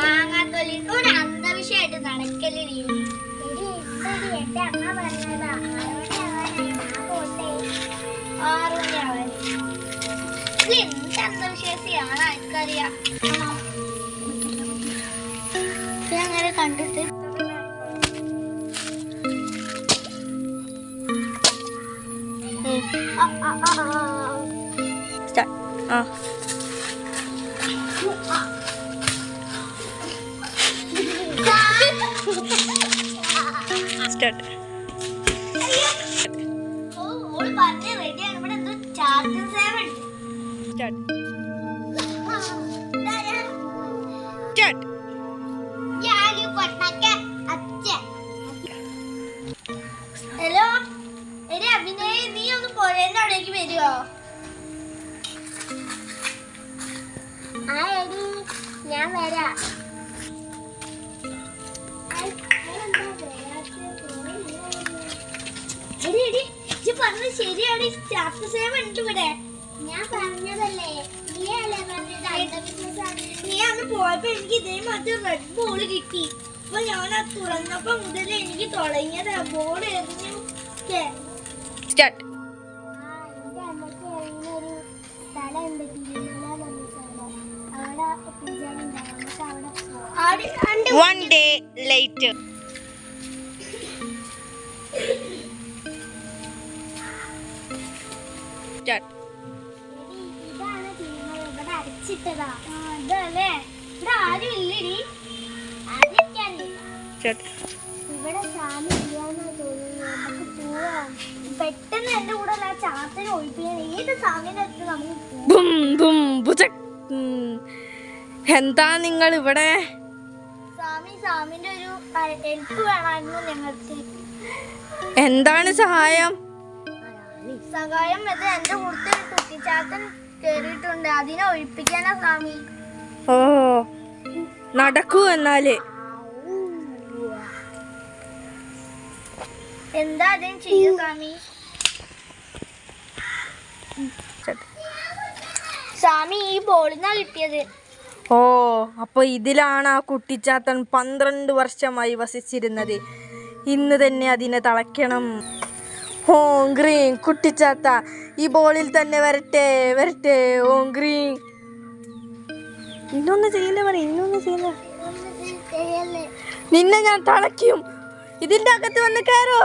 മാങ്ങാത്തൊലി ഒരു അന്ധവിഷയമായിട്ട് നടക്കല് എന്റെ അമ്മ പറഞ്ഞതാ 6 മണിയാവാൻ. ഇത് എന്ത് അന്ധവിശ്വാസിയാണ് ആർക്കറിയാം. ഞാൻ അങ്ങനെ കണ്ടിട്ട് ഹലോ എടി അഭിനയ, നീ ഒന്ന് പുഴേന്റെ അവിടേക്ക് വരുമോ? ആ എടി ഞാൻ വരാം. എടി എടി ഇജ്ജ് പറഞ്ഞത് ശരിയാണ്. ചാപ്റ്റർ 7 ഉണ്ട് ഇവിടെ. ഞാൻ പറഞ്ഞതല്ലേ, നീയല്ലേ പറഞ്ഞത്. നീ അന്ന് പോയപ്പോ എനിക്ക് ഇതേമാതിരി റെഡ് ബോൾ കിട്ടി. അപ്പൊ ഞാൻ അത് തുറന്നപ്പോ മുതൽ എനിക്ക് തുടങ്ങിയത് ബോൾ എറിഞ്ഞു. One day later. ഇതാണ് ഇവിടെ അടച്ചിട്ടതാ. അതല്ലേ ഇവിടെ ആരും ഇല്ലടി. ഇവിടെ സാമി ഇല്ലാന്നാ തോന്നുന്നു. നമുക്ക് പോവാം. പെട്ടെന്ന് എന്റെ കൂടെ ആ ചാത്തനെ ഒഴിപ്പിക്കാൻ ഏത് സാമിന്റെ അടുത്ത് നമുക്ക് എന്താ നിങ്ങൾ ഇവിടെ? സാമിന്റെ ഒരു ഹെൽപ്പ് വേണമായിരുന്നു ഞങ്ങൾക്ക്. എന്താണ് സഹായം? സഹായം ഇത് എന്റെ കൂട്ടത്തിൽ കുട്ടിച്ചാത്തൻ കേറിയിട്ടുണ്ട്, അതിനെ ഒഴിപ്പിക്കാനാ സ്വാമി. ഓ നടക്കൂ എന്നാല്. എന്താ അതിന് ചെയ്യൂ സ്വാമി? സ്വാമി ഈ ബോളിനാ കിട്ടിയത്. ഓ അപ്പൊ ഇതിലാണ് ആ കുട്ടിച്ചാത്തൻ 12 വർഷമായി വസിച്ചിരുന്നത്. ഇന്ന് തന്നെ അതിനെ തളയ്ക്കണം. ഓ ഗ്രീൻ കുട്ടിച്ചാത്ത ഈ ബോളിൽ തന്നെ വരട്ടെ വരട്ടെ. ഓ ഗ്രീൻ ഇന്നൊന്ന് ചെയ്യില്ല പറ, ഇന്നൊന്ന് ചെയ്യില്ല. നിന്നെ ഞാൻ തളയ്ക്കും. ഇതിന്റെ അകത്ത് വന്ന് കയറോ.